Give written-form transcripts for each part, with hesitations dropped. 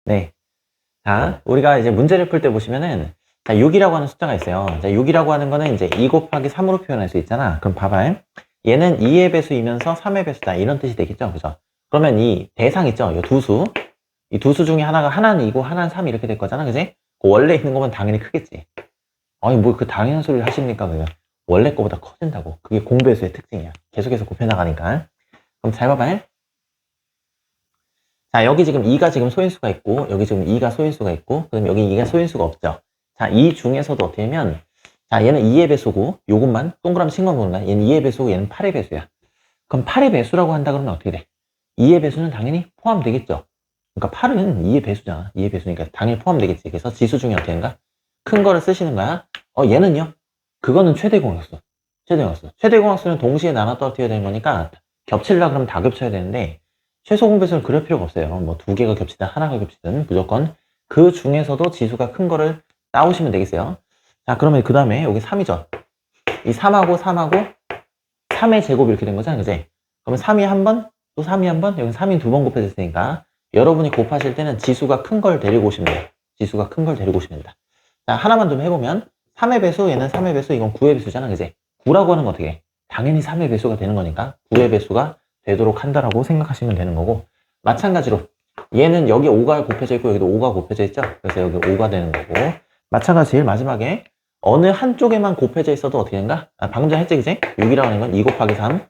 네. 자, 우리가 이제 문제를 풀 때 보시면은, 자, 6이라고 하는 숫자가 있어요. 자, 6이라고 하는 거는 이제 2 곱하기 3으로 표현할 수 있잖아. 그럼 봐봐요. 얘는 2의 배수이면서 3의 배수다. 이런 뜻이 되겠죠? 그죠? 그러면 이 대상 있죠? 이 두 수. 이 두 수 중에 하나가 하나는 2고 하나는 3 이렇게 될 거잖아. 그지? 그 원래 있는 거면 당연히 크겠지. 아니, 뭐 그 당연한 소리를 하십니까? 그냥. 원래 거보다 커진다고. 그게 공배수의 특징이야. 계속해서 곱해나가니까. 그럼 잘 봐봐요. 자, 여기 지금 2가 지금 소인수가 있고, 여기 지금 2가 소인수가 있고, 그럼 여기 2가 소인수가 없죠. 자, 이 중에서도 어떻게 하면, 자, 얘는 2의 배수고, 요것만 동그라미 친거 보는 거야. 얘는 2의 배수고, 얘는 8의 배수야. 그럼 8의 배수라고 한다 그러면 어떻게 돼? 2의 배수는 당연히 포함되겠죠. 그러니까 8은 2의 배수잖아. 2의 배수니까 당연히 포함되겠지. 그래서 지수 중에 어떻게 하는가? 큰 거를 쓰시는 거야. 얘는요? 그거는 최대공약수. 최대공약수. 최대공약수는 동시에 나눠 떨어뜨려야 되는 거니까, 겹치려고 그러면 다 겹쳐야 되는데, 최소 공배수는 그럴 필요가 없어요. 뭐 두 개가 겹치든 하나가 겹치든 무조건 그 중에서도 지수가 큰 거를 따오시면 되겠어요. 자, 그러면 그 다음에 여기 3이죠. 이 3하고 3하고 3의 제곱 이렇게 된 거잖아요. 그지? 그러면 3이 한 번, 또 3이 한 번, 여기 3이 두 번 곱해졌으니까 여러분이 곱하실 때는 지수가 큰 걸 데리고 오시면 돼요. 지수가 큰 걸 데리고 오시면 된다. 자, 하나만 좀 해보면 3의 배수, 얘는 3의 배수, 이건 9의 배수잖아. 그지? 9라고 하는 건 어떻게 해? 당연히 3의 배수가 되는 거니까 9의 배수가 되도록 한다라고 생각하시면 되는 거고, 마찬가지로 얘는 여기 5가 곱해져 있고 여기도 5가 곱해져 있죠. 그래서 여기 5가 되는 거고, 마찬가지 제일 마지막에 어느 한쪽에만 곱해져 있어도 어떻게 되는가? 방금 전에 했지, 그지? 6이라고 하는 건 2 곱하기 3.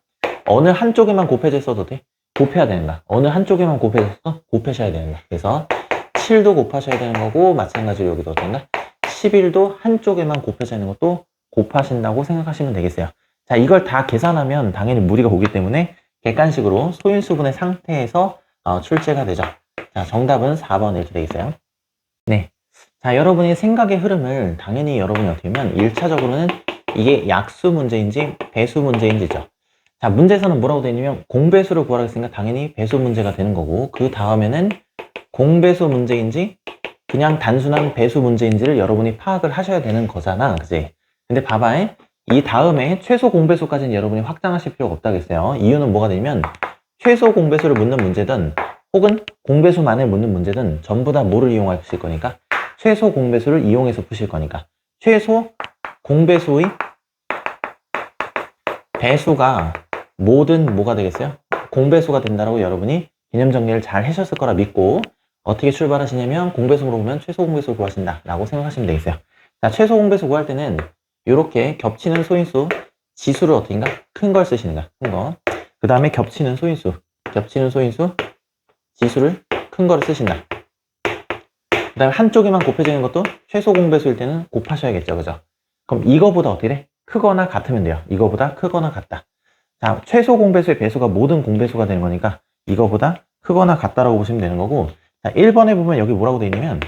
어느 한쪽에만 곱해져 있어도 돼? 곱해야 되는가? 어느 한쪽에만 곱해져 있어? 곱해셔야 되는가? 그래서 7도 곱하셔야 되는 거고, 마찬가지로 여기도 어떤가? 11도 한쪽에만 곱해져 있는 것도 곱하신다고 생각하시면 되겠어요. 자, 이걸 다 계산하면 당연히 무리가 오기 때문에 객관식으로 소인수분의 상태에서 출제가 되죠. 자, 정답은 4번 이렇게 되겠어요. 네. 자, 여러분의 생각의 흐름을 당연히 여러분이 어떻게 하면 1차적으로는 이게 약수 문제인지 배수 문제인지죠. 자, 문제에서는 뭐라고 되어 있냐면 공배수를 구하라고 했으니까 당연히 배수 문제가 되는 거고, 그 다음에는 공배수 문제인지 그냥 단순한 배수 문제인지를 여러분이 파악을 하셔야 되는 거잖아. 그지? 근데 봐봐. 이 다음에 최소 공배수까지는 여러분이 확장하실 필요가 없다겠어요. 이유는 뭐가 되냐면 최소 공배수를 묻는 문제든 혹은 공배수만을 묻는 문제든 전부 다 뭐를 이용하실 거니까 최소 공배수를 이용해서 푸실 거니까 최소 공배수의 배수가 뭐든 뭐가 되겠어요? 공배수가 된다라고 여러분이 개념 정리를 잘 하셨을 거라 믿고, 어떻게 출발하시냐면 공배수 물어보면 최소 공배수 구하신다 라고 생각하시면 되겠어요. 자, 최소 공배수 구할 때는 이렇게 겹치는 소인수 지수를 어떻게인가? 큰 걸 쓰시는 거야. 큰 거. 그 다음에 겹치는 소인수 지수를 큰 거를 쓰신다. 그 다음에 한쪽에만 곱해져 있는 것도 최소 공배수일 때는 곱하셔야겠죠. 그죠? 그럼 이거보다 어떻게 돼? 크거나 같으면 돼요. 이거보다 크거나 같다. 자, 최소 공배수의 배수가 모든 공배수가 되는 거니까 이거보다 크거나 같다라고 보시면 되는 거고, 자, 1번에 보면 여기 뭐라고 되어 있냐면,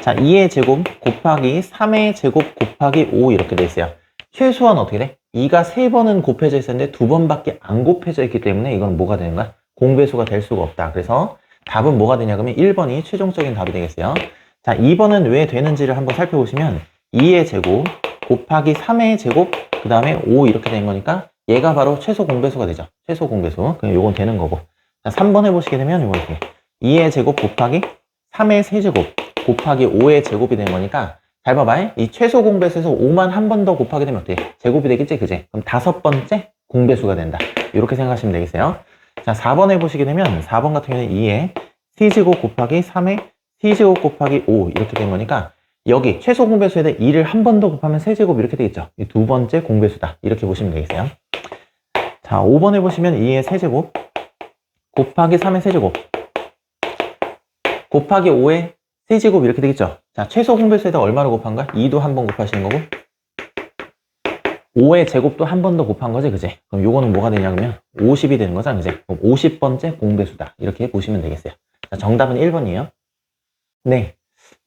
자, 2의 제곱 곱하기 3의 제곱 곱하기 5 이렇게 돼 있어요. 최소한 어떻게 돼? 2가 3번은 곱해져 있었는데 2번밖에 안 곱해져 있기 때문에 이건 뭐가 되는 거야? 공배수가 될 수가 없다. 그래서 답은 뭐가 되냐 그러면 1번이 최종적인 답이 되겠어요. 자, 2번은 왜 되는지를 한번 살펴보시면 2의 제곱 곱하기 3의 제곱 그 다음에 5 이렇게 된 거니까 얘가 바로 최소 공배수가 되죠. 최소 공배수. 그럼 요건 되는 거고. 자, 3번 해보시게 되면 요거 이렇게 2의 제곱 곱하기 3의 세제곱 곱하기 5의 제곱이 된 거니까, 잘 봐봐. 이 최소 공배수에서 5만 한 번 더 곱하게 되면 어떻게 돼? 제곱이 되겠지, 그지? 그럼 5번째 공배수가 된다. 이렇게 생각하시면 되겠어요. 자, 4번 해보시게 되면 4번 같은 경우는 2의 c제곱 곱하기 3의 c제곱 곱하기 5 이렇게 된 거니까 여기 최소 공배수에다 2를 한 번 더 곱하면 세제곱 이렇게 되겠죠. 이 두 번째 공배수다. 이렇게 보시면 되겠어요. 자, 5번 해보시면 2의 세제곱 곱하기 3의 세제곱 곱하기 5의 세제곱 이렇게 되겠죠. 자, 최소 공배수에다 얼마를 곱한 거야? 2도 한 번 곱하시는 거고 5의 제곱도 한 번 더 곱한 거지, 그지? 그럼 요거는 뭐가 되냐 그러면 50이 되는 거잖아, 그지? 그럼 50번째 공배수다. 이렇게 보시면 되겠어요. 자, 정답은 1번이에요. 네.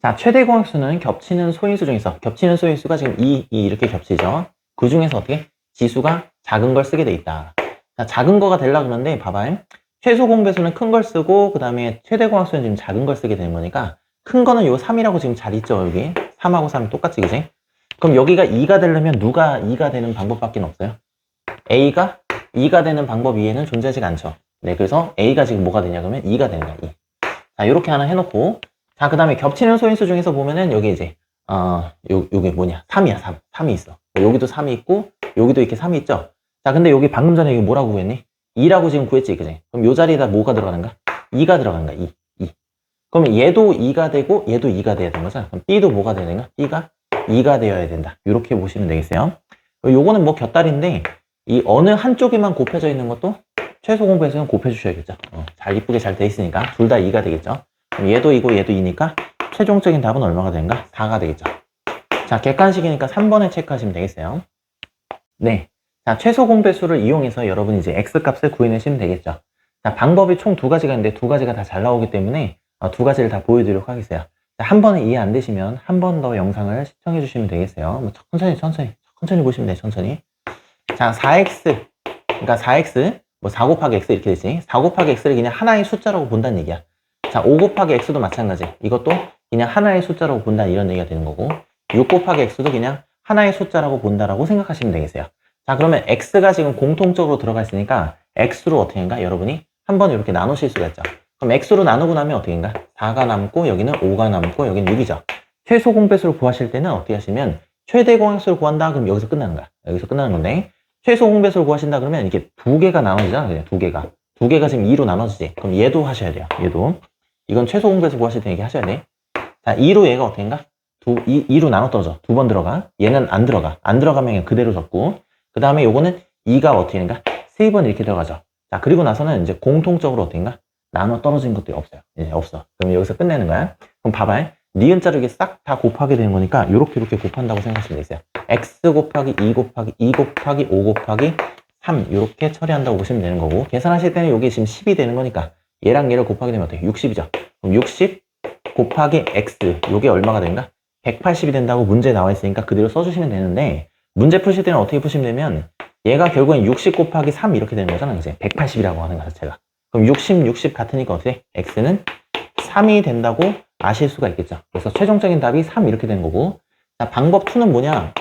자, 최대 공약수는 겹치는 소인수 중에서 겹치는 소인수가 지금 2 이렇게 겹치죠. 그 중에서 어떻게? 지수가 작은 걸 쓰게 돼 있다. 자, 작은 거가 되려고 그러는데 봐봐요. 최소 공배수는 큰 걸 쓰고 그 다음에 최대 공약수는 지금 작은 걸 쓰게 되는 거니까 큰 거는 요 3이라고 지금 잘 있죠, 여기. 3하고 3이 똑같지, 그지? 그럼 여기가 2가 되려면 누가 2가 되는 방법밖에 없어요? A가 2가 되는 방법 이외에는 존재하지 않죠. 네, 그래서 A가 지금 뭐가 되냐 그러면 2가 되는 거야, 2. 자, 이렇게 하나 해놓고, 자, 그 다음에 겹치는 소인수 중에서 보면은 여기 이제, 요게 뭐냐, 3이야, 3. 3이 있어. 여기도 3이 있고, 여기도 이렇게 3이 있죠? 자, 근데 여기 방금 전에 여기 뭐라고 구했니? 2라고 지금 구했지, 그지? 그럼 요 자리에다 뭐가 들어가는가? 2가 들어가는가, 2. 그러면 얘도 2가 되고, 얘도 2가 돼야 되는 거죠? 그럼 B도 뭐가 돼야 되는가? B가 2가 되어야 된다. 이렇게 보시면 되겠어요. 요거는 뭐 곁다리인데, 이 어느 한쪽에만 곱해져 있는 것도 최소 공배수는 곱해주셔야겠죠. 잘 이쁘게 잘 돼 있으니까 둘 다 2가 되겠죠. 그럼 얘도 2고 얘도 2니까 최종적인 답은 얼마가 되는가? 4가 되겠죠. 자, 객관식이니까 3번에 체크하시면 되겠어요. 네. 자, 최소 공배수를 이용해서 여러분이 이제 X값을 구해내시면 되겠죠. 자, 방법이 총 두 가지가 있는데 두 가지가 다 잘 나오기 때문에 두 가지를 다 보여드리도록 하겠어요. 자, 한 번에 이해 안 되시면 한 번 더 영상을 시청해 주시면 되겠어요. 뭐 천천히 보시면 돼요, 천천히. 자, 4x. 그러니까 4x, 뭐 4 곱하기 x 이렇게 되지. 4 곱하기 x를 그냥 하나의 숫자라고 본다는 얘기야. 자, 5 곱하기 x도 마찬가지. 이것도 그냥 하나의 숫자라고 본다 이런 얘기가 되는 거고, 6 곱하기 x도 그냥 하나의 숫자라고 본다라고 생각하시면 되겠어요. 자, 그러면 x가 지금 공통적으로 들어가 있으니까 x로 어떻게 한가? 여러분이 한번 이렇게 나누실 수가 있죠. 그럼 x로 나누고 나면 어떻게 한가? 4가 남고 여기는 5가 남고 여기는 6이죠. 최소 공배수를 구하실 때는 어떻게 하시면 최대 공약수를 구한다 그럼 여기서 끝나는 거야. 여기서 끝나는 건데, 최소 공배수를 구하신다 그러면 이게 두 개가 나눠지잖아. 그냥 두 개가 지금 2로 나눠지지. 그럼 얘도 하셔야 돼요. 얘도. 이건 최소 공배수 구하실 때 이렇게 하셔야 돼. 자, 2로 얘가 어떻게 한가? 2로 나눠 떨어져. 두 번 들어가. 얘는 안 들어가. 안 들어가면 그냥 그대로 적고, 그 다음에 요거는 2가 어떻게 되는가? 3번 이렇게 들어가죠. 자, 그리고 나서는 이제 공통적으로 어떻게 한가? 나눠 떨어진 것들이 없어요. 이제 없어. 그럼 여기서 끝내는 거야. 그럼 봐봐요. 니은자로 이게 싹 다 곱하게 되는 거니까 이렇게 곱한다고 생각하시면 되겠어요. x 곱하기 2 곱하기 2 곱하기 5 곱하기 3 이렇게 처리한다고 보시면 되는 거고, 계산하실 때는 이게 지금 10이 되는 거니까 얘랑 얘를 곱하게 되면 어떻게? 60이죠. 그럼 60 곱하기 x 요게 얼마가 되는가? 180이 된다고 문제에 나와 있으니까 그대로 써주시면 되는데, 문제 푸실 때는 어떻게 푸시면 되면 얘가 결국엔 60 곱하기 3 이렇게 되는 거잖아. 이제 180이라고 하는 거 자체가. 그럼 60 같으니까 어떻게? x는 3이 된다고 아실 수가 있겠죠. 그래서 최종적인 답이 3 이렇게 되는 거고, 자, 방법 2는 뭐냐?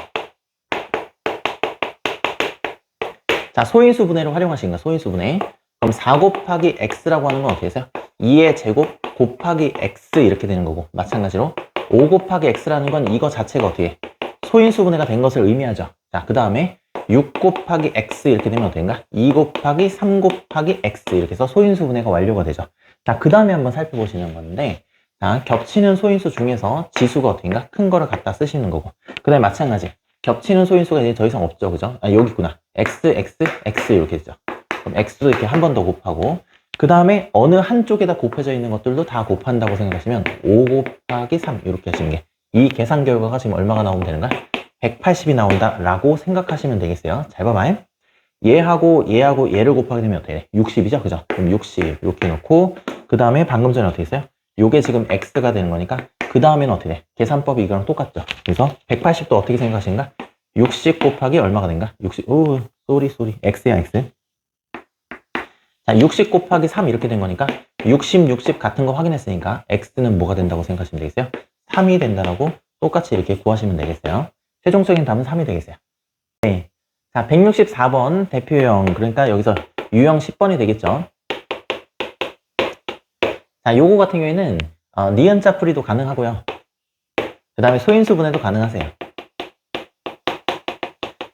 자, 소인수 분해를 활용하신 거야. 소인수 분해. 그럼 4 곱하기 x라고 하는 건 어떻게 해서요? 2의 제곱 곱하기 x 이렇게 되는 거고, 마찬가지로 5 곱하기 x라는 건 이거 자체가 어떻게 해? 소인수 분해가 된 것을 의미하죠. 자, 그 다음에 6 곱하기 x 이렇게 되면 어떻게인가? 2 곱하기 3 곱하기 x 이렇게 해서 소인수 분해가 완료가 되죠. 자, 그 다음에 한번 살펴보시는 건데, 자, 겹치는 소인수 중에서 지수가 어떻게인가? 큰 거를 갖다 쓰시는 거고, 그 다음에 마찬가지. 겹치는 소인수가 이제 더 이상 없죠. 그죠? 아, 여기 있구나. x 이렇게 되죠. 그럼 x도 이렇게 한 번 더 곱하고, 그 다음에 어느 한쪽에다 곱해져 있는 것들도 다 곱한다고 생각하시면 5 곱하기 3 이렇게 하시는 게, 이 계산 결과가 지금 얼마가 나오면 되는가? 180이 나온다라고 생각하시면 되겠어요. 잘 봐봐요. 얘하고 얘를 곱하게 되면 어떻게 돼? 60이죠? 그죠? 그럼 60 이렇게 놓고, 그 다음에 방금 전에 어떻게 했어요? 요게 지금 x가 되는 거니까 그 다음에는 어떻게 돼? 계산법이 이거랑 똑같죠? 그래서 180도 어떻게 생각하시는가? 60 곱하기 얼마가 된가? 60, 쏘리. x야, x. 자, 60 곱하기 3 이렇게 된 거니까 60 같은 거 확인했으니까 x는 뭐가 된다고 생각하시면 되겠어요? 3이 된다라고 똑같이 이렇게 구하시면 되겠어요. 최종적인 답은 3이 되겠어요. 네. 자, 164번 대표형, 그러니까 여기서 유형 10번이 되겠죠. 자, 요거 같은 경우에는 니은자 풀이도 가능하고요. 그 다음에 소인수 분해도 가능하세요.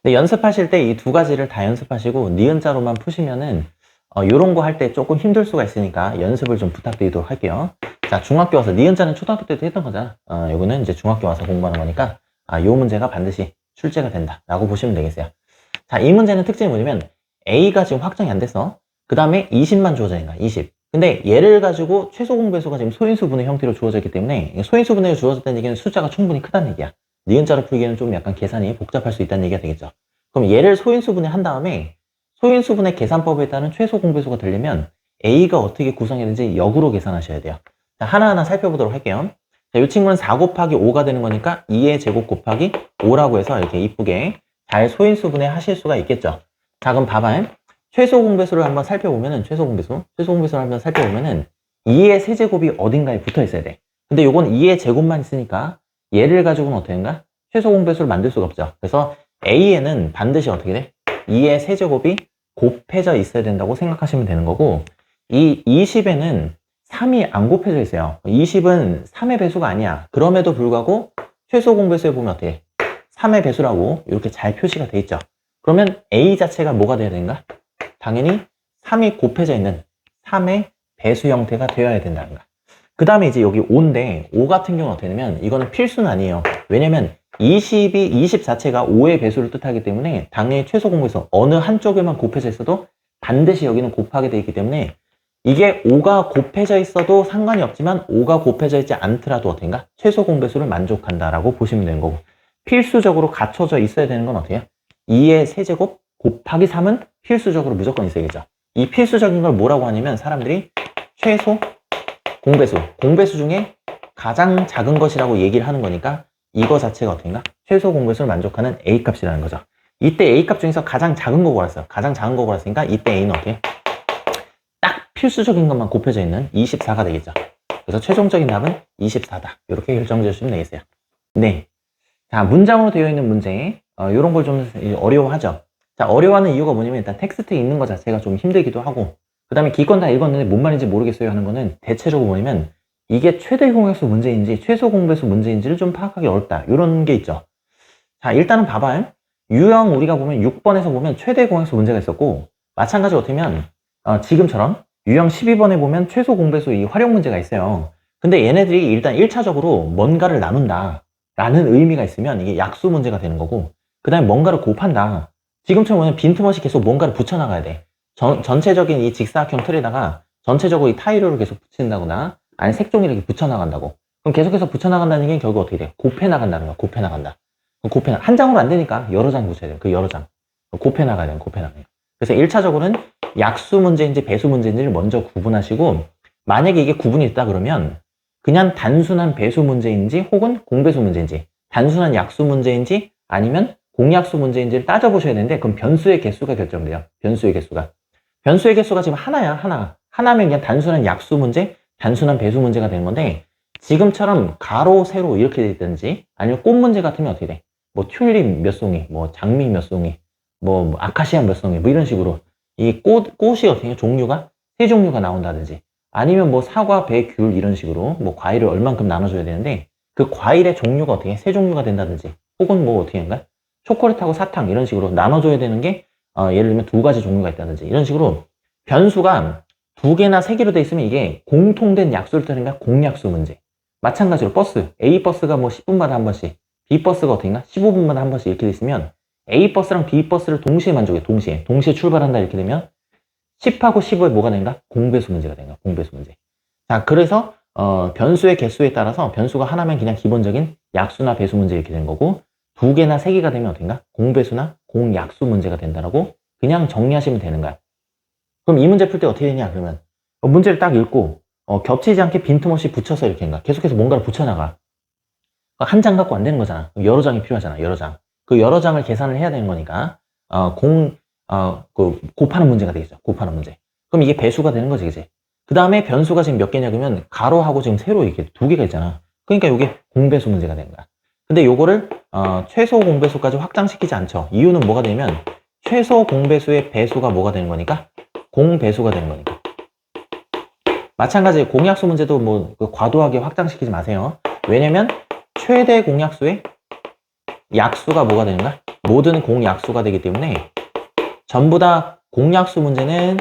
근데 연습하실 때 이 두 가지를 다 연습하시고 니은자로만 푸시면은 요런 거 할 때 조금 힘들 수가 있으니까 연습을 좀 부탁드리도록 할게요. 자, 중학교 와서 니은자는 초등학교 때도 했던 거잖아. 요거는 이제 중학교 와서 공부하는 거니까 요 문제가 반드시 출제가 된다라고 보시면 되겠어요. 자, 이 문제는 특징이 뭐냐면 A가 지금 확정이 안 돼서 그 다음에 20만 주어져 있는 거야. 20. 근데 얘를 가지고 최소 공배수가 지금 소인수 분해 형태로 주어져 있기 때문에, 소인수 분해가 주어졌다는 얘기는 숫자가 충분히 크다는 얘기야. 니은자로 풀기에는 좀 약간 계산이 복잡할 수 있다는 얘기가 되겠죠. 그럼 얘를 소인수 분해 한 다음에 소인수 분해 계산법에 따른 최소 공배수가 되려면 A가 어떻게 구성해야 되는지 역으로 계산하셔야 돼요. 자, 하나하나 살펴보도록 할게요. 자, 이 친구는 4 곱하기 5가 되는 거니까 2의 제곱 곱하기 5라고 해서 이렇게 이쁘게 잘 소인수 분해 하실 수가 있겠죠. 자, 그럼 봐봐요. 최소 공배수를 한번 살펴보면은, 최소 공배수를 한번 살펴보면은 2의 세제곱이 어딘가에 붙어 있어야 돼. 근데 요건 2의 제곱만 있으니까 얘를 가지고는 어떻게 된가? 최소 공배수를 만들 수가 없죠. 그래서 A에는 반드시 어떻게 돼? 2의 세제곱이 곱해져 있어야 된다고 생각하시면 되는 거고, 이 20에는 3이 안 곱해져 있어요. 20은 3의 배수가 아니야. 그럼에도 불구하고 최소 공배수에 보면 어떻게 3의 배수라고 이렇게 잘 표시가 돼 있죠. 그러면 A 자체가 뭐가 돼야 되는가? 당연히 3이 곱해져 있는 3의 배수 형태가 되어야 된다는 거야. 그 다음에 이제 여기 5인데 5 같은 경우는 어떻게 되냐면 이거는 필수는 아니에요. 왜냐면 20 자체가 5의 배수를 뜻하기 때문에 당연히 최소 공배수 어느 한쪽에만 곱해져 있어도 반드시 여기는 곱하게 되어 있기 때문에 이게 5가 곱해져 있어도 상관이 없지만 5가 곱해져 있지 않더라도 어떤가? 최소 공배수를 만족한다라고 보시면 되는 거고 필수적으로 갖춰져 있어야 되는 건 어때요? 2의 세제곱 곱하기 3은 필수적으로 무조건 있어야겠죠. 이 필수적인 걸 뭐라고 하냐면 사람들이 최소 공배수, 공배수 중에 가장 작은 것이라고 얘기를 하는 거니까 이거 자체가 어떤가? 최소 공배수를 만족하는 A값이라는 거죠. 이때 A값 중에서 가장 작은 거 골랐어요. 가장 작은 거 골랐으니까 이때 A는 어떻게? 딱 필수적인 것만 곱해져 있는 24가 되겠죠. 그래서 최종적인 답은 24다. 이렇게 결정해 주시면 되겠어요. 네. 자, 문장으로 되어 있는 문제. 이런 걸 좀 어려워하죠. 자, 어려워하는 이유가 뭐냐면 일단 텍스트에 있는 것 자체가 좀 힘들기도 하고 그 다음에 기권 다 읽었는데 뭔 말인지 모르겠어요 하는 거는 대체적으로 뭐냐면 이게 최대 공약수 문제인지 최소 공배수 문제인지를 좀 파악하기 어렵다. 이런 게 있죠. 자, 일단은 봐봐요. 유형 우리가 보면 6번에서 보면 최대 공약수 문제가 있었고 마찬가지로 어떻게면 지금처럼 유형 12번에 보면 최소 공배수 이 활용 문제가 있어요. 근데 얘네들이 일단 1차적으로 뭔가를 나눈다 라는 의미가 있으면 이게 약수 문제가 되는 거고 그 다음에 뭔가를 곱한다. 지금처럼 빈틈없이 계속 뭔가를 붙여나가야 돼. 전체적인 이 직사각형 틀에다가 전체적으로 이 타일을 계속 붙인다거나 아니 색종이를 이렇게 붙여나간다고. 그럼 계속해서 붙여나간다는 게 결국 어떻게 돼? 곱해나간다는 거야. 곱해나간다. 한 장으로 안 되니까 여러 장 붙여야 돼. 그 여러 장. 곱해나가야 돼. 곱해나가요. 그래서 1차적으로는 약수 문제인지 배수 문제인지를 먼저 구분하시고 만약에 이게 구분이 있다 그러면 그냥 단순한 배수 문제인지 혹은 공배수 문제인지 단순한 약수 문제인지 아니면 공약수 문제인지를 따져보셔야 되는데 그럼 변수의 개수가 결정돼요. 변수의 개수가. 변수의 개수가 지금 하나야. 하나면 그냥 단순한 약수 문제, 단순한 배수 문제가 되는 건데 지금처럼 가로, 세로 이렇게 돼 있든지 아니면 꽃 문제 같으면 어떻게 돼? 뭐 튤립 몇 송이, 뭐 장미 몇 송이, 뭐 아카시아 몇 송이 뭐 이런 식으로 이 꽃이 어떻게 해? 종류가 세 종류가 나온다든지 아니면 뭐 사과, 배, 귤 이런 식으로 뭐 과일을 얼만큼 나눠줘야 되는데 그 과일의 종류가 어떻게 세 종류가 된다든지 혹은 뭐 어떻게 한가? 초콜릿하고 사탕 이런 식으로 나눠줘야 되는 게 예를 들면 2가지 종류가 있다든지 이런 식으로 변수가 2개나 3개로 돼 있으면 이게 공통된 약수를 뜻하니까 공약수 문제. 마찬가지로 버스, A 버스가 뭐 10분마다 한 번씩, B 버스가 어떻게인가 15분마다 한 번씩 이렇게 돼 있으면 A 버스랑 B 버스를 동시에 만족해. 동시에 출발한다 이렇게 되면 10하고 15에 뭐가 되는가? 공배수 문제가 되는가? 공배수 문제. 자, 그래서 변수의 개수에 따라서 변수가 하나면 그냥 기본적인 약수나 배수 문제 이렇게 되는 거고 2개나 3개가 되면 어떤가? 공배수나 공약수 문제가 된다라고 그냥 정리하시면 되는 거야. 그럼 이 문제 풀 때 어떻게 되냐? 그러면 문제를 딱 읽고 겹치지 않게 빈틈없이 붙여서 이렇게 한가? 계속해서 뭔가를 붙여나가. 한 장 갖고 안 되는 거잖아. 여러 장이 필요하잖아. 여러 장. 그 여러 장을 계산을 해야 되는 거니까 곱하는 문제가 되겠죠. 곱하는 문제. 그럼 이게 배수가 되는 거지, 그지? 그 다음에 변수가 지금 몇 개냐 그러면 가로하고 지금 세로 이렇게 2개가 있잖아. 그러니까 이게 공배수 문제가 되는 거야. 근데 요거를 최소 공배수까지 확장시키지 않죠. 이유는 뭐가 되면 최소 공배수의 배수가 뭐가 되는 거니까 공배수가 되는 거니까. 마찬가지 공약수 문제도 뭐 과도하게 확장시키지 마세요. 왜냐면 최대 공약수의 약수가 뭐가 되는가? 모든 공약수가 되기 때문에 전부 다 공약수 문제는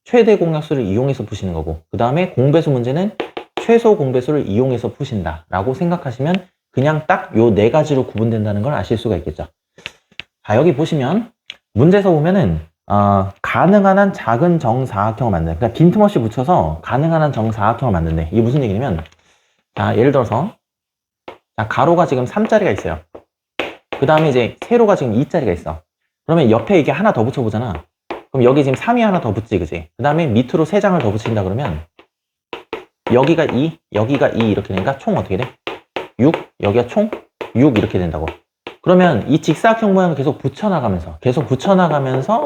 최대 공약수를 이용해서 푸시는 거고 그 다음에 공배수 문제는 최소 공배수를 이용해서 푸신다 라고 생각하시면 그냥 딱 요 4가지로 구분된다는 걸 아실 수가 있겠죠. 자, 여기 보시면 문제에서 보면은 가능한 한 작은 정사각형을 만든다. 그러니까 빈틈없이 붙여서 가능한 한 정사각형을 만든대. 이게 무슨 얘기냐면 자, 예를 들어서 자, 가로가 지금 3자리가 있어요. 그 다음에 이제 세로가 지금 2자리가 있어. 그러면 옆에 이게 하나 더 붙여보잖아. 그럼 여기 지금 3이 하나 더 붙지, 그지? 그 다음에 밑으로 3장을 더 붙인다 그러면 여기가 2, 여기가 2 이렇게 되니까 총 어떻게 돼? 6, 여기가 총 6 이렇게 된다고. 그러면 이 직사각형 모양을 계속 붙여나가면서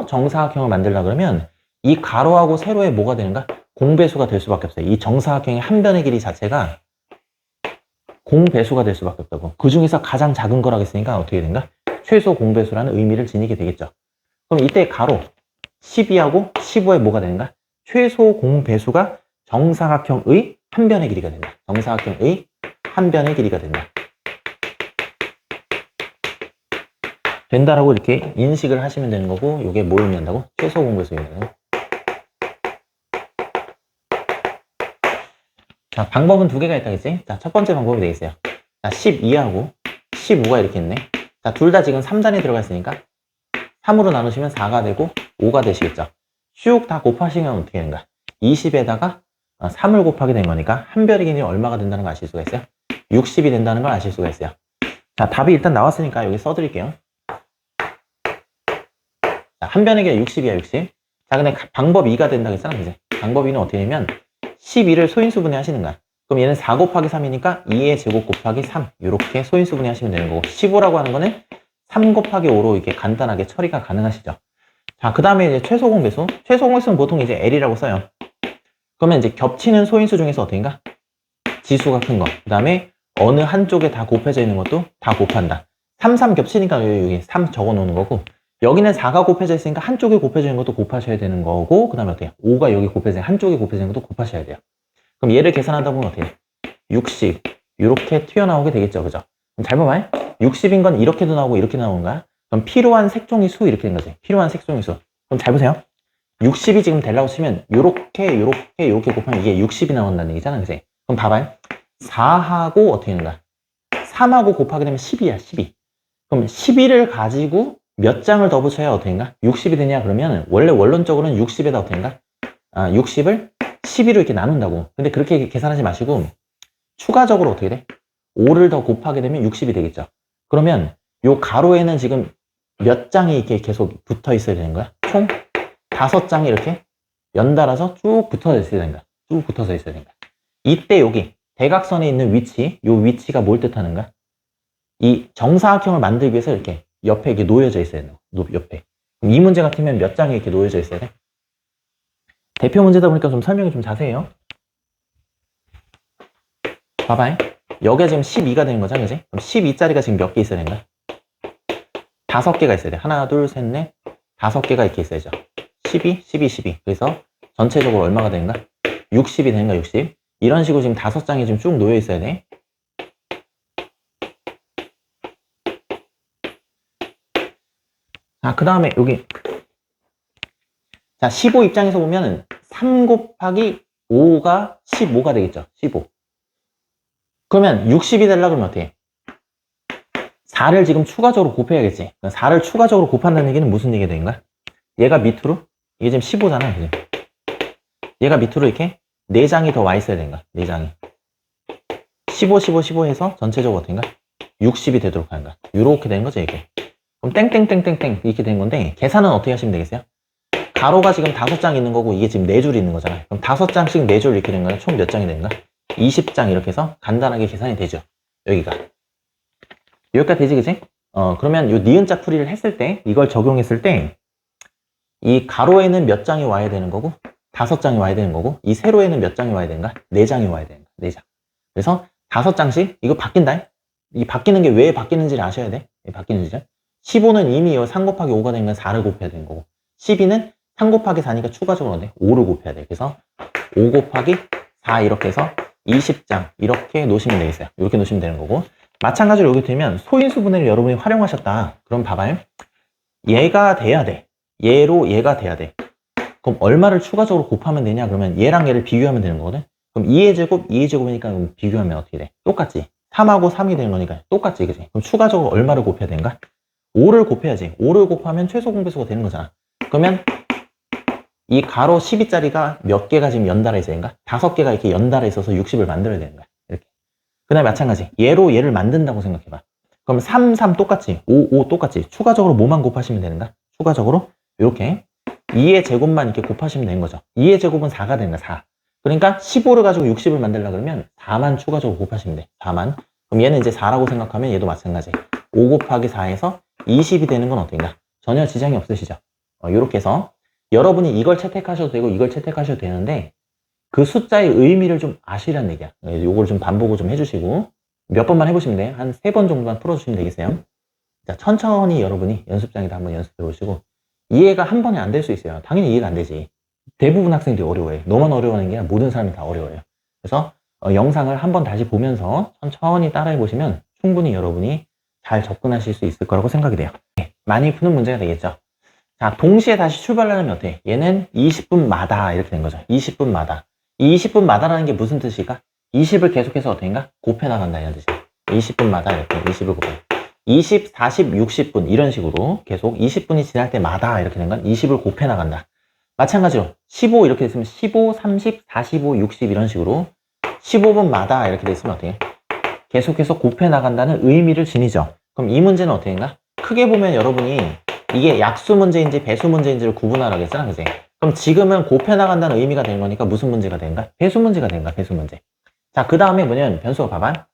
정사각형을 만들려고 그러면 이 가로하고 세로에 뭐가 되는가? 공배수가 될 수밖에 없어요. 이 정사각형의 한 변의 길이 자체가 공배수가 될 수밖에 없다고. 그 중에서 가장 작은 거라고 했으니까 어떻게 된가? 최소 공배수라는 의미를 지니게 되겠죠. 그럼 이때 가로 12하고 15에 뭐가 되는가? 최소 공배수가 정사각형의 한 변의 길이가 된다. 정사각형의 한 변의 길이가 된다. 된다라고 이렇게 인식을 하시면 되는 거고, 이게 뭘 의미한다고? 최소 공배수 의미하는. 자, 방법은 두 개가 있다겠지? 자, 첫 번째 방법이 되겠어요. 자, 12하고 15가 이렇게 있네. 자, 둘 다 지금 3단에 들어가 있으니까 3으로 나누시면 4가 되고 5가 되시겠죠. 쭉 다 곱하시면 어떻게 되는가? 20에다가 3을 곱하게 된 거니까 한 별의 길이 얼마가 된다는 걸 아실 수가 있어요. 60이 된다는 걸 아실 수가 있어요. 자, 답이 일단 나왔으니까 여기 써드릴게요. 자, 한 변의 길이 60이야, 60. 자, 근데 방법 2가 된다고 했잖아, 이제. 방법 2는 어떻게 되냐면 12를 소인수분해 하시는 거야. 그럼 얘는 4 곱하기 3이니까 2의 제곱 곱하기 3 이렇게 소인수분해 하시면 되는 거고, 15라고 하는 거는 3 곱하기 5로 이렇게 간단하게 처리가 가능하시죠. 자, 그 다음에 이제 최소 공배수. 최소 공배수는 보통 이제 L이라고 써요. 그러면 이제 겹치는 소인수 중에서 어떻게인가? 지수가 큰 거. 그 다음에 어느 한쪽에 다 곱해져 있는 것도 다 곱한다. 3, 3 겹치니까 여기 3 적어 놓는 거고, 여기는 4가 곱해져 있으니까 한쪽에 곱해져 있는 것도 곱하셔야 되는 거고, 그 다음에 어때요? 5가 여기 곱해져 있는 한쪽에 곱해져 있는 것도 곱하셔야 돼요. 그럼 얘를 계산하다 보면 어떻게 돼요? 60 이렇게 튀어나오게 되겠죠, 그죠? 그럼 잘 봐봐요. 60인 건 이렇게도 나오고 이렇게 나오는 거야. 그럼 필요한 색종이 수 이렇게 된 거지. 필요한 색종이 수. 그럼 잘 보세요. 60이 지금 되려고 치면 요렇게 곱하면 이게 60이 나온다는 얘기잖아, 그지? 그럼 봐봐요. 4하고 어떻게 되는가? 3하고 곱하게 되면 12야, 12. 그럼 12를 가지고 몇 장을 더 붙여야 어떻게 된가? 60이 되냐? 그러면 원래 원론적으로는 60에다 어떻게 된가? 60을 12로 이렇게 나눈다고. 근데 그렇게 계산하지 마시고 추가적으로 어떻게 돼? 5를 더 곱하게 되면 60이 되겠죠. 그러면 요 가로에는 지금 몇 장이 이렇게 계속 붙어 있어야 되는 거야? 총 5장이 이렇게 연달아서 쭉 붙어져 있어야 되는 거야. 쭉 붙어서 있어야 되는 거야. 이때 여기 대각선에 있는 위치, 요 위치가 뭘 뜻하는가? 이 정사각형을 만들기 위해서 이렇게 옆에 이렇게 놓여져 있어야 돼요. 옆에. 그럼 이 문제 같으면 몇 장이 이렇게 놓여져 있어야 돼? 대표 문제다 보니까 좀 설명이 좀 자세해요. 봐봐요. 여기가 지금 12가 되는 거잖아, 그지? 그럼 12짜리가 지금 몇 개 있어야 되는가? 5개가 있어야 돼. 하나, 둘, 셋, 넷, 5개가 이렇게 있어야죠. 12, 12, 12. 그래서 전체적으로 얼마가 되는가? 60이 되는가, 60? 이런 식으로 지금 5장이 지금 쭉 놓여 있어야 돼. 자, 그 다음에 여기. 자, 15 입장에서 보면은 3 곱하기 5가 15가 되겠죠. 15. 그러면 60이 되려고 그러면 어떻게 해? 4를 지금 추가적으로 곱해야겠지. 4를 추가적으로 곱한다는 얘기는 무슨 얘기가 되는가? 얘가 밑으로, 이게 지금 15잖아. 그지? 얘가 밑으로 이렇게 4장이 더 와 있어야 되는가? 4장이. 15, 15, 15 해서 전체적으로 어떤가? 60이 되도록 하는가? 이렇게 되는 거죠, 이게. 그럼 땡땡땡땡땡 이렇게 된 건데, 계산은 어떻게 하시면 되겠어요? 가로가 지금 5장 있는 거고, 이게 지금 4줄이 있는 거잖아요. 그럼 5장씩 4줄 이렇게 된 거는 총 몇 장이 되는가? 20장 이렇게 해서 간단하게 계산이 되죠. 여기가. 여기까지 되지, 그지? 그러면 요 니은자 풀이를 했을 때, 이걸 적용했을 때, 이 가로에는 몇 장이 와야 되는 거고, 5장이 와야 되는 거고, 이 세로에는 몇 장이 와야 되는가? 4장이 와야 되는 거야. 4장. 그래서 5장씩, 이거 바뀐다? 이 바뀌는 게 왜 바뀌는지를 아셔야 돼. 바뀌는지죠. 15는 이미 3 곱하기 5가 되는 건 4를 곱해야 되는 거고, 12는 3 곱하기 4니까 추가적으로 5를 곱해야 돼. 그래서 5 곱하기 4 이렇게 해서 20장 이렇게 놓으시면 되겠어요. 이렇게 놓으시면 되는 거고, 마찬가지로 여기 되면 소인수분해를 여러분이 활용하셨다. 그럼 봐봐요. 얘가 돼야 돼. 얘로 얘가 돼야 돼. 그럼 얼마를 추가적으로 곱하면 되냐? 그러면 얘랑 얘를 비교하면 되는 거거든. 그럼 2의 제곱, 2의 제곱이니까 그럼 비교하면 어떻게 돼? 똑같지. 3하고 3이 되는 거니까 똑같지, 그지? 그럼 추가적으로 얼마를 곱해야 되는가? 5를 곱해야지. 5를 곱하면 최소 공배수가 되는 거잖아. 그러면 이 가로 12짜리가 몇 개가 지금 연달아 있어야 되는가? 5개가 이렇게 연달아 있어서 60을 만들어야 되는 거야. 이렇게. 그 다음에 마찬가지. 얘로 얘를 만든다고 생각해봐. 그럼 3, 3 똑같지. 5, 5 똑같지. 추가적으로 뭐만 곱하시면 되는가? 추가적으로 이렇게 2의 제곱만 이렇게 곱하시면 되는 거죠. 2의 제곱은 4가 되는 거야, 4. 그러니까 15를 가지고 60을 만들려고 그러면 4만 추가적으로 곱하시면 돼. 4만. 그럼 얘는 이제 4라고 생각하면 얘도 마찬가지. 5 곱하기 4에서 20이 되는 건 어떤가? 전혀 지장이 없으시죠? 이렇게 해서 여러분이 이걸 채택하셔도 되고 이걸 채택하셔도 되는데 그 숫자의 의미를 좀 아시라는 얘기야. 요걸 좀 반복을 좀 해주시고 몇 번만 해보시면 돼요. 한 3번 정도만 풀어주시면 되겠어요. 자, 천천히 여러분이 연습장에다 한번 연습해 보시고 이해가 한 번에 안 될 수 있어요. 당연히 이해가 안 되지. 대부분 학생들이 어려워해요. 너만 어려워하는 게 아니라 모든 사람이 다 어려워해요. 그래서 영상을 한번 다시 보면서 천천히 따라해 보시면 충분히 여러분이 잘 접근하실 수 있을 거라고 생각이 돼요. 네, 많이 푸는 문제가 되겠죠. 자, 동시에 다시 출발하려면 어때? 얘는 20분마다 이렇게 된 거죠. 20분마다. 이 20분마다라는 게 무슨 뜻일까? 20을 계속해서 어떻게인가? 곱해 나간다 이런 뜻이에요. 20분마다 이렇게 20을 곱해. 20, 40, 60분 이런 식으로 계속 20분이 지날 때마다 이렇게 된 건 20을 곱해 나간다. 마찬가지로 15 이렇게 됐으면 15, 30, 45, 60 이런 식으로 15분마다 이렇게 됐으면 어떻게? 계속해서 곱해 나간다는 의미를 지니죠. 그럼 이 문제는 어떻게인가? 크게 보면 여러분이 이게 약수 문제인지 배수 문제인지를 구분하라고 했잖아, 그지? 그럼 지금은 곱해 나간다는 의미가 된 거니까 무슨 문제가 된가? 배수 문제가 된가? 배수 문제. 자, 그 다음에 뭐냐면 변수가 봐봐.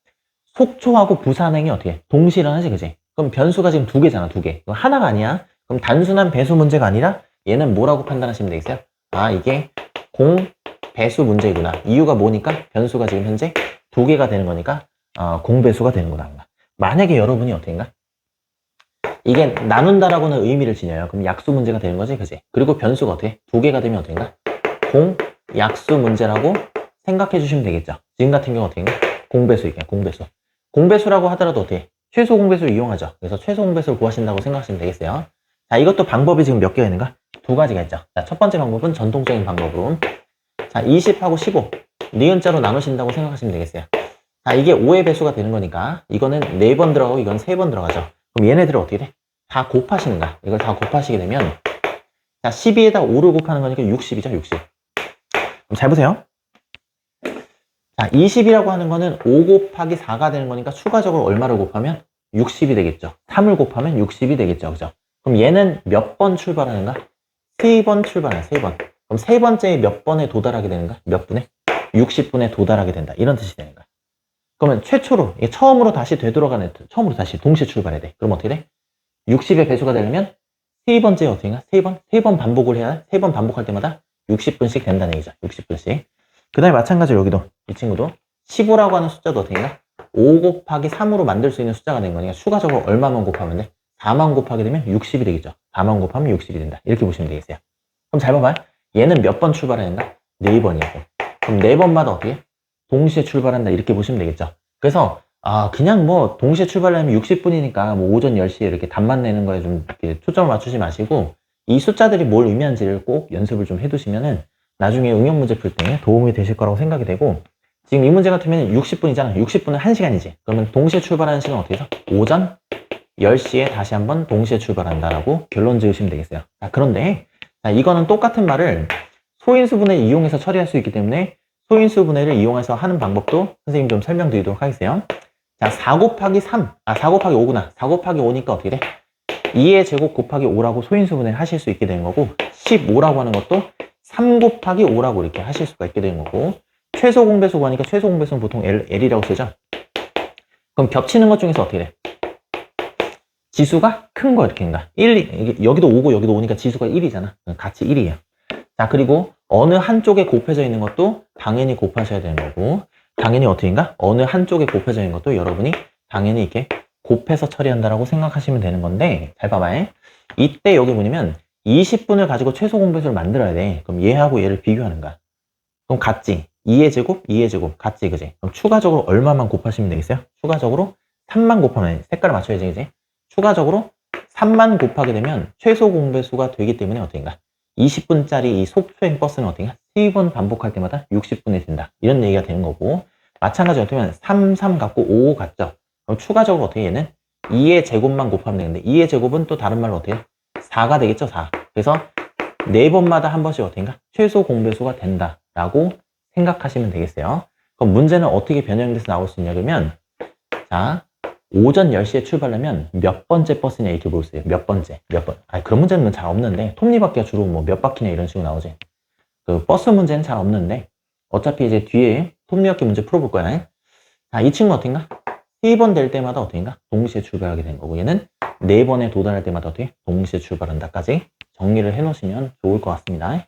속초하고 부산행이 어떻게? 동시에 일어나지, 그지? 그럼 변수가 지금 두 개잖아, 두 개. 이거 하나가 아니야. 그럼 단순한 배수 문제가 아니라 얘는 뭐라고 판단하시면 되겠어요? 아, 이게 공배수 문제구나. 이유가 뭐니까? 변수가 지금 현재 두 개가 되는 거니까 공배수가 되는구나. 만약에 여러분이 어떻게인가? 이게 나눈다라고는 의미를 지녀요. 그럼 약수 문제가 되는 거지, 그지? 그리고 변수가 어떻게? 두 개가 되면 어떻게인가? 공약수 문제라고 생각해 주시면 되겠죠. 지금 같은 경우 어떻게인가? 공배수 이게 공배수. 공배수라고 하더라도 어떻게? 최소 공배수를 이용하죠. 그래서 최소 공배수를 구하신다고 생각하시면 되겠어요. 자, 이것도 방법이 지금 몇 개가 있는가? 두 가지가 있죠. 자, 첫 번째 방법은 전통적인 방법으로. 자, 20하고 15. 니은자로 나누신다고 생각하시면 되겠어요. 자, 이게 5의 배수가 되는 거니까 이거는 4번 들어가고 이건 3번 들어가죠. 그럼 얘네들을 어떻게 돼? 다 곱하시는 거야. 이걸 다 곱하시게 되면 자, 12에다 5를 곱하는 거니까 60이죠, 60. 그럼 잘 보세요. 자, 20이라고 하는 거는 5 곱하기 4가 되는 거니까 추가적으로 얼마를 곱하면 60이 되겠죠. 3을 곱하면 60이 되겠죠. 그죠? 그럼 얘는 몇 번 출발하는가? 3번 출발해, 3번. 그럼 세 번째에 몇 번에 도달하게 되는가? 몇 분에? 60분에 도달하게 된다. 이런 뜻이 되는 거야. 그러면 최초로, 이게 처음으로 다시 되돌아가는, 처음으로 다시 동시에 출발해야 돼. 그럼 어떻게 돼? 60의 배수가 되려면 세 번째에 어떻게 해? 세 번 반복을 해야, 세 번 반복할 때마다 60분씩 된다는 얘기죠. 60분씩. 그 다음에 마찬가지로 여기도, 이 친구도 15라고 하는 숫자도 어떻게 해? 5 곱하기 3으로 만들 수 있는 숫자가 된 거니까 추가적으로 얼마만 곱하면 돼? 4만 곱하게 되면 60이 되겠죠. 4만 곱하면 60이 된다. 이렇게 보시면 되겠어요. 그럼 잘 봐봐. 얘는 몇 번 출발해야 된다? 4번이고. 그럼 4번마다 어떻게? 동시에 출발한다. 이렇게 보시면 되겠죠. 그래서 그냥 뭐 동시에 출발하면 60분이니까 뭐 오전 10시에 이렇게 답만 내는 거에 좀 이렇게 초점을 맞추지 마시고 이 숫자들이 뭘 의미하는지를 꼭 연습을 좀 해두시면은 나중에 응용 문제 풀 때 도움이 되실 거라고 생각이 되고 지금 이 문제 같으면 60분이잖아. 60분은 1시간이지. 그러면 동시에 출발하는 시간은 어떻게 해서? 오전 10시에 다시 한번 동시에 출발한다라고 결론 지으시면 되겠어요. 자, 그런데 이거는 똑같은 말을 소인수분해 이용해서 처리할 수 있기 때문에 소인수분해를 이용해서 하는 방법도 선생님 좀 설명드리도록 하겠어요. 자, 4 곱하기 3, 4 곱하기 5구나. 4 곱하기 5니까 어떻게 돼? 2의 제곱 곱하기 5라고 소인수분해를 하실 수 있게 되는 거고 15라고 하는 것도 3 곱하기 5라고 이렇게 하실 수가 있게 되는 거고 최소 공배수 구하니까 최소 공배수는 보통 L이라고 쓰죠. 그럼 겹치는 것 중에서 어떻게 돼? 지수가 큰 거 이렇게인가? 1, 여기도 5고 여기도 5니까 지수가 1이잖아. 같이 1이에요. 자, 그리고 어느 한쪽에 곱해져 있는 것도 당연히 곱하셔야 되는 거고 당연히 어떻게인가? 어느 한쪽에 곱해져 있는 것도 여러분이 당연히 이렇게 곱해서 처리한다라고 생각하시면 되는 건데 잘 봐봐요. 이때 여기 뭐냐면 20분을 가지고 최소 공배수를 만들어야 돼. 그럼 얘하고 얘를 비교하는 거야. 그럼 같지? 2의 제곱, 2의 제곱 같지, 그지? 그럼 추가적으로 얼마만 곱하시면 되겠어요? 추가적으로 3만 곱하면 색깔을 맞춰야지, 그지? 추가적으로 3만 곱하게 되면 최소 공배수가 되기 때문에 어떻게인가? 20분짜리 이 속수행 버스는 어떻게인가? 3번 반복할 때마다 60분이 된다. 이런 얘기가 되는 거고 마찬가지로 어떻게 보면 3, 3 같고 5 같죠? 그럼 추가적으로 어떻게 얘는 2의 제곱만 곱하면 되는데 2의 제곱은 또 다른 말로 어떻게 4가 되겠죠? 4. 그래서 4번마다 한 번씩 어떻게인가? 최소 공배수가 된다라고 생각하시면 되겠어요. 그럼 문제는 어떻게 변형돼서 나올 수 있냐 그러면 자, 오전 10시에 출발하면 몇 번째 버스냐 이렇게 보세요. 몇 번째, 몇 번. 그런 문제는 잘 없는데 톱니바퀴가 주로 뭐 몇 바퀴냐 이런 식으로 나오지. 그 버스 문제는 잘 없는데 어차피 이제 뒤에 톱니바퀴 문제 풀어볼 거야. 자, 이 친구 어떤가? 3번 될 때마다 어떤가? 동시에 출발하게 된 거고 얘는 4번에 도달할 때마다 어떻게? 동시에 출발한다까지 정리를 해놓으시면 좋을 것 같습니다.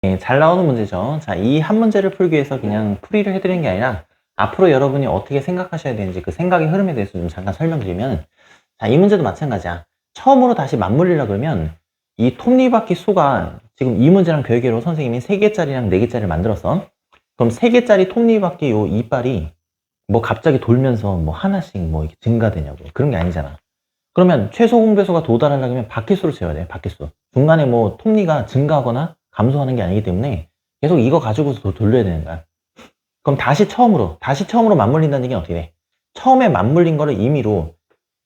네, 잘 나오는 문제죠. 자, 이 한 문제를 풀기 위해서 그냥 풀이를 해드리는 게 아니라 앞으로 여러분이 어떻게 생각하셔야 되는지 그 생각의 흐름에 대해서 좀 잠깐 설명드리면 자, 이 문제도 마찬가지야. 처음으로 다시 맞물리려 그러면 이 톱니바퀴 수가 지금 이 문제랑 별개로 선생님이 3개짜리랑 4개짜리를 만들었어. 그럼 3개짜리 톱니바퀴 요 이빨이 뭐 갑자기 돌면서 뭐 하나씩 뭐 이렇게 증가되냐고. 그런 게 아니잖아. 그러면 최소 공배수가 도달하려면 바퀴수를 채워야 돼. 바퀴수. 중간에 뭐 톱니가 증가하거나 감소하는 게 아니기 때문에 계속 이거 가지고서 돌려야 되는 거야. 그럼 다시 처음으로 맞물린다는 얘기는 어떻게 돼? 처음에 맞물린 거를 임의로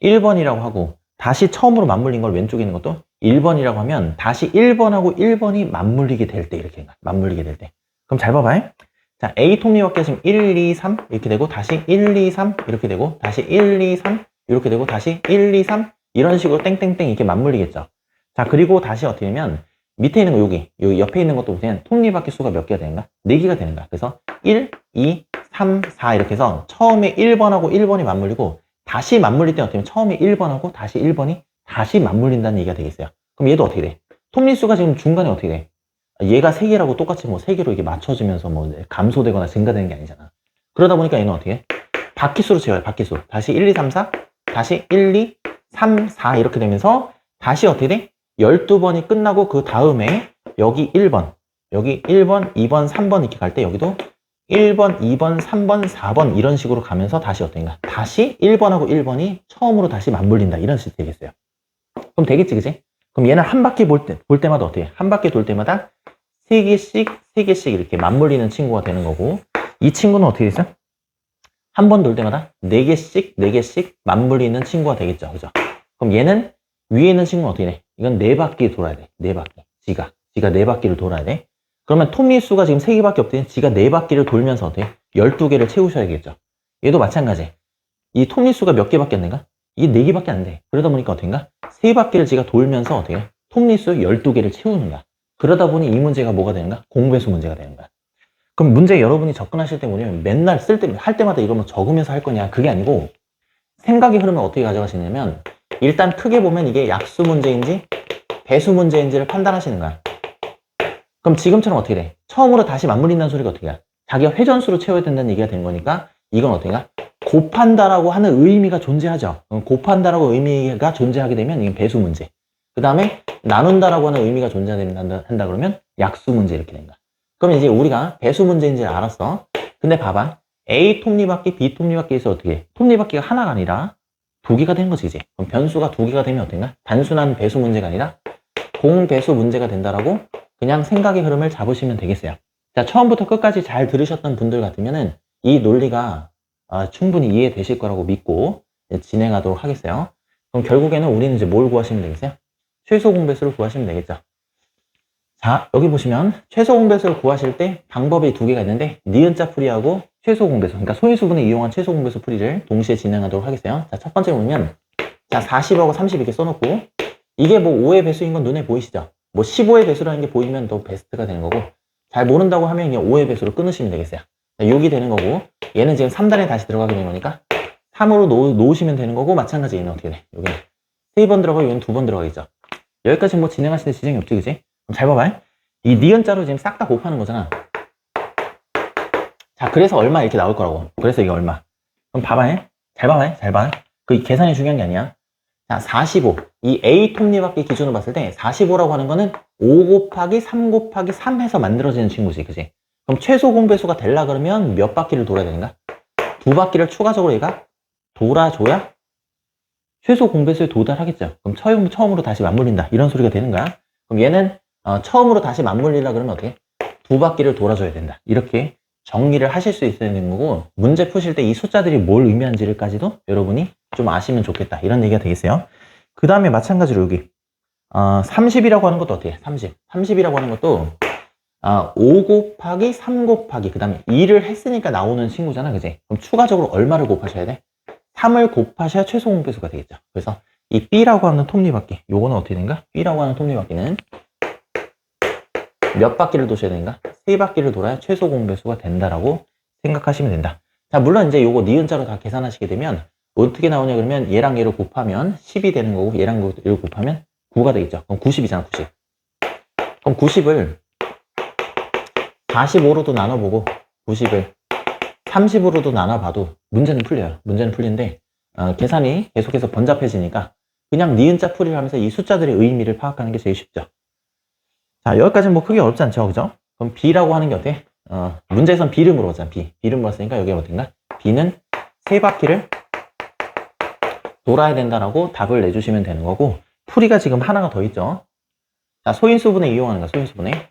1번이라고 하고 다시 처음으로 맞물린 걸 왼쪽에 있는 것도 1번이라고 하면 다시 1번하고 1번이 맞물리게 될 때 이렇게 맞물리게 될 때. 그럼 잘 봐봐요. 자, A 톱니바퀴가 지금 1, 2, 3 이렇게 되고 다시 1, 2, 3 이렇게 되고 다시 1, 2, 3 이렇게 되고 다시 1, 2, 3 이런 식으로 땡땡땡 이렇게 맞물리겠죠. 자, 그리고 다시 어떻게 되면 밑에 있는 거 여기 옆에 있는 것도 보세요. 톱니바퀴 수가 몇 개가 되는가? 4개가 되는 거야. 그래서 1, 2, 3, 4 이렇게 해서 처음에 1번하고 1번이 맞물리고 다시 맞물릴 때는 어떻게 되면 처음에 1번하고 다시 1번이 다시 맞물린다는 얘기가 되겠어요. 그럼 얘도 어떻게 돼? 톱니 수가 지금 중간에 어떻게 돼? 얘가 3개라고 똑같이 뭐 3개로 이게 맞춰지면서 뭐 감소되거나 증가되는 게 아니잖아. 그러다 보니까 얘는 어떻게 해? 바퀴수로 채워요. 바퀴수. 다시 1, 2, 3, 4 다시 1, 2, 3, 4 이렇게 되면서 다시 어떻게 돼? 12번이 끝나고 그 다음에 여기 1번 여기 1번, 2번, 3번 이렇게 갈 때 여기도 1번, 2번, 3번, 4번 이런 식으로 가면서 다시 어떤가? 다시 1번하고 1번이 처음으로 다시 맞물린다. 이런 식이 되겠어요. 그럼 되겠지, 그지? 그럼 얘는 한 바퀴 볼 때마다 어떻게 해? 한 바퀴 돌 때마다 3개씩 이렇게 맞물리는 친구가 되는 거고 이 친구는 어떻게 되죠? 한 번 돌 때마다 4개씩 맞물리는 친구가 되겠죠. 그죠? 그럼 얘는 위에 있는 친구는 어떻게 돼? 이건 4바퀴 돌아야 돼. 4바퀴. 지가 4바퀴를 돌아야 돼. 그러면 톱니 수가 지금 3개밖에 없더니 지가 4바퀴를 돌면서 어떻게 해? 12개를 채우셔야겠죠. 얘도 마찬가지. 이 톱니 수가 몇 개밖에 안 되는가? 이게 4개밖에 안 돼. 그러다 보니까 어떻게인가? 3바퀴를 지가 돌면서 어떻게 해? 톱니 수 12개를 채우는 거야. 그러다 보니 이 문제가 뭐가 되는가? 공배수 문제가 되는 거야. 그럼 문제 여러분이 접근하실 때 뭐냐면 맨날 할 때마다 이거 뭐 적으면서 할 거냐? 그게 아니고 생각의 흐름을 어떻게 가져가시냐면 일단 크게 보면 이게 약수 문제인지 배수 문제인지를 판단하시는 거야. 그럼 지금처럼 어떻게 돼? 처음으로 다시 맞물린다는 소리가 어떻게 해? 자기가 회전수로 채워야 된다는 얘기가 되는 거니까 이건 어떻게가? 곱한다라고 하는 의미가 존재하죠. 곱한다라고 의미가 존재하게 되면 이게 배수 문제. 그 다음에 나눈다라고 하는 의미가 존재한다 그러면 약수 문제 이렇게 된다. 그럼 이제 우리가 배수 문제인지 알았어. 근데 봐봐. A 톱니바퀴, B 톱니바퀴에서 어떻게 해? 톱니바퀴가 하나가 아니라 2개가 되는 거지, 이제. 그럼 변수가 2개가 되면 어떤가? 단순한 배수 문제가 아니라 공배수 문제가 된다라고 그냥 생각의 흐름을 잡으시면 되겠어요. 자, 처음부터 끝까지 잘 들으셨던 분들 같으면은 이 논리가 충분히 이해되실 거라고 믿고 진행하도록 하겠어요. 그럼 결국에는 우리는 이제 뭘 구하시면 되겠어요? 최소 공배수를 구하시면 되겠죠. 자, 여기 보시면 최소 공배수를 구하실 때 방법이 2개가 있는데 니은자 풀이하고 최소 공배수, 그러니까 소인수분을 이용한 최소 공배수 풀이를 동시에 진행하도록 하겠어요. 자, 첫 번째 보면 자, 40하고 30 이렇게 써놓고 이게 뭐 5의 배수인 건 눈에 보이시죠? 뭐 15의 배수라는 게 보이면 더 베스트가 되는 거고 잘 모른다고 하면 그냥 5의 배수로 끊으시면 되겠어요. 자, 6이 되는 거고 얘는 지금 3단에 다시 들어가게 되는 거니까 3으로 놓으시면 되는 거고 마찬가지 얘는 어떻게 돼? 여기는 3번 들어가고 여기는 2번 들어가겠죠. 여기까지 뭐 진행하실 때 지장이 없지, 그지? 그럼 잘 봐봐요. 이 니은자로 지금 싹 다 곱하는 거잖아. 자, 그래서 얼마 이렇게 나올 거라고. 그래서 이게 얼마. 그럼 봐봐요. 잘 봐봐요. 잘 봐. 그 계산이 중요한 게 아니야. 자, 45. 이 A 톱니바퀴 기준으로 봤을 때 45라고 하는 거는 5 곱하기 3 곱하기 3 해서 만들어지는 친구지, 그지? 그럼 최소 공배수가 되려 그러면 몇 바퀴를 돌아야 되는가? 2바퀴를 추가적으로 얘가 돌아줘야 최소 공배수에 도달하겠죠. 그럼 처음으로 다시 맞물린다. 이런 소리가 되는 거야. 그럼 얘는 처음으로 다시 맞물리려 그러면 어떻게? 2바퀴를 돌아줘야 된다. 이렇게 정리를 하실 수 있어야 되는 거고 문제 푸실 때 이 숫자들이 뭘 의미하는지까지도 여러분이 좀 아시면 좋겠다. 이런 얘기가 되겠어요. 그 다음에 마찬가지로 여기 30이라고 하는 것도 어떻게 해? 30이라고 하는 것도 5 곱하기 3 곱하기 그 다음에 2를 했으니까 나오는 친구잖아, 그지? 그럼 추가적으로 얼마를 곱하셔야 돼? 3을 곱하셔야 최소 공배수가 되겠죠. 그래서 이 B라고 하는 톱니바퀴, 요거는 어떻게 되는가? B라고 하는 톱니바퀴는 몇 바퀴를 도셔야 되는가? 3바퀴를 돌아야 최소 공배수가 된다라고 생각하시면 된다. 자, 물론 이제 요거 니은자로 다 계산하시게 되면 어떻게 나오냐 그러면 얘랑 얘를 곱하면 10이 되는 거고 얘랑 얘를 곱하면 9가 되겠죠. 그럼 90이잖아, 90. 그럼 90을 45로도 나눠보고 90을 30으로도 나눠봐도 문제는 풀려요. 문제는 풀리는데 계산이 계속해서 번잡해지니까 그냥 니은자 풀이를 하면서 이 숫자들의 의미를 파악하는 게 제일 쉽죠. 자, 여기까지는 뭐 크게 어렵지 않죠, 그죠? 그럼 B라고 하는 게 어때? 문제에선 B를 물어봤잖아, B. B를 물었으니까 여기 어딘가? B는 세 바퀴를 돌아야 된다라고 답을 내주시면 되는 거고, 풀이가 지금 하나가 더 있죠. 자, 소인수분해 이용하는 거야, 소인수분해.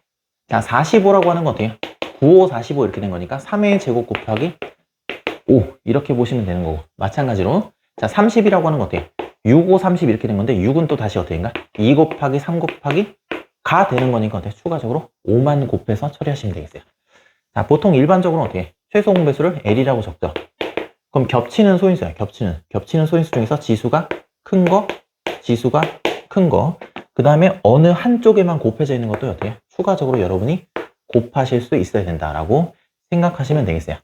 자, 45라고 하는 거 어때요? 95, 45 이렇게 된 거니까 3의 제곱 곱하기 5 이렇게 보시면 되는 거고, 마찬가지로 자, 30이라고 하는 거 어때요? 6, 5, 30 이렇게 된 건데 6은 또 다시 어떻게 된가? 2 곱하기 3 곱하기 가 되는 거니까 어때요? 추가적으로 5만 곱해서 처리하시면 되겠어요. 자, 보통 일반적으로 어떻게 해? 최소 공배수를 L이라고 적죠. 그럼 겹치는 소인수야. 겹치는 소인수 중에서 지수가 큰 거, 지수가 큰 거. 그 다음에 어느 한쪽에만 곱해져 있는 것도 어떻게 해? 추가적으로 여러분이 곱하실 수 있어야 된다라고 생각하시면 되겠어요.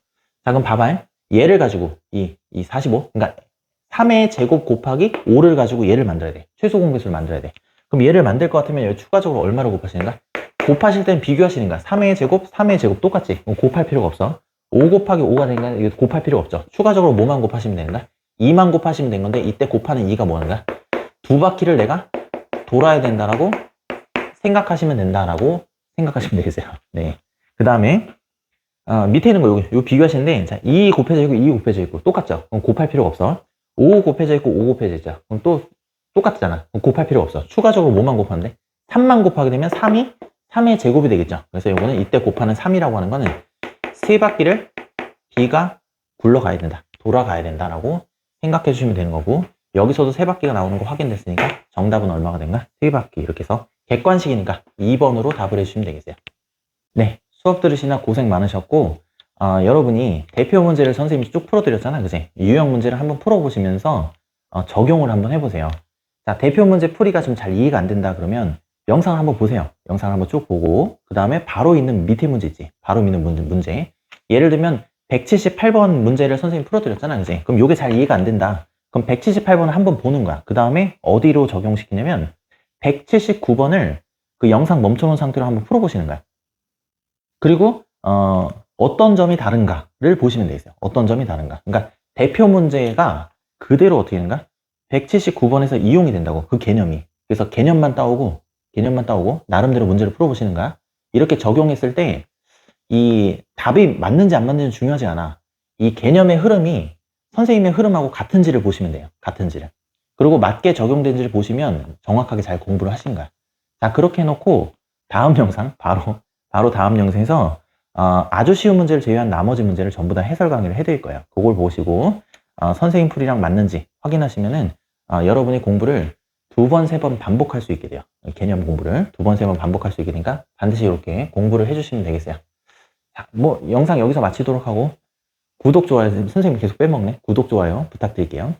자, 그럼 봐봐요. 얘를 가지고 이 45, 그러니까 3의 제곱 곱하기 5를 가지고 얘를 만들어야 돼. 최소 공배수를 만들어야 돼. 그럼 얘를 만들 것 같으면 여기 추가적으로 얼마를 곱하시는가? 곱하실 땐 비교하시는 거야. 3의 제곱, 3의 제곱 똑같지? 곱할 필요가 없어. 5 곱하기 5가 되니까 이거 곱할 필요가 없죠. 추가적으로 뭐만 곱하시면 되는가? 2만 곱하시면 된 건데 이때 곱하는 2가 뭐는가? 두 바퀴를 내가 돌아야 된다라고 생각하시면 된다라고 생각하시면 되겠어요. 네. 그 다음에 밑에 있는 거 요 비교하시는데 자, 2 곱해져 있고 2 곱해져 있고 똑같죠? 그럼 곱할 필요가 없어. 5 곱해져 있고 5 곱해져 있죠. 그럼 또 똑같잖아. 그럼 곱할 필요가 없어. 추가적으로 뭐만 곱하는데 3만 곱하게 되면 3의 제곱이 되겠죠. 그래서 이거는 이때 곱하는 3이라고 하는 거는 세 바퀴를 B가 굴러가야 된다. 돌아가야 된다라고 생각해 주시면 되는 거고, 여기서도 세 바퀴가 나오는 거 확인됐으니까 정답은 얼마가 된가? 세 바퀴. 이렇게 해서 객관식이니까 2번으로 답을 해주시면 되겠어요. 네, 수업 들으시나 고생 많으셨고, 여러분이 대표 문제를 선생님이 쭉 풀어드렸잖아, 그지? 유형 문제를 한번 풀어보시면서 적용을 한번 해보세요. 자, 대표 문제 풀이가 좀 잘 이해가 안 된다 그러면 영상을 한번 보세요. 영상을 한번 쭉 보고 그 다음에 바로 있는 밑에 문제 있지. 바로 있는 문제. 예를 들면 178번 문제를 선생님이 풀어드렸잖아, 그지? 그럼 이게 잘 이해가 안 된다. 그럼 178번을 한번 보는 거야. 그 다음에 어디로 적용시키냐면 179번을 그 영상 멈춰놓은 상태로 한번 풀어보시는 거야. 그리고 어떤 점이 다른가를 보시면 되겠어요. 어떤 점이 다른가. 그러니까 대표 문제가 그대로 어떻게 되는가? 179번에서 이용이 된다고, 그 개념이. 그래서 개념만 따오고 나름대로 문제를 풀어보시는 거야. 이렇게 적용했을 때 이 답이 맞는지 안 맞는지 중요하지 않아. 이 개념의 흐름이 선생님의 흐름하고 같은지를 보시면 돼요. 같은지를. 그리고 맞게 적용된지를 보시면 정확하게 잘 공부를 하신 거야. 자, 그렇게 해놓고 다음 영상, 바로 다음 영상에서 아주 쉬운 문제를 제외한 나머지 문제를 전부 다 해설 강의를 해드릴 거예요. 그걸 보시고 선생님 풀이랑 맞는지 확인하시면은 여러분이 공부를 2번, 3번 반복할 수 있게 돼요. 개념 공부를 2번, 3번 반복할 수 있게 되니까 반드시 이렇게 공부를 해주시면 되겠어요. 자, 뭐 영상 여기서 마치도록 하고 구독, 좋아요, 선생님 계속 빼먹네. 구독, 좋아요 부탁드릴게요.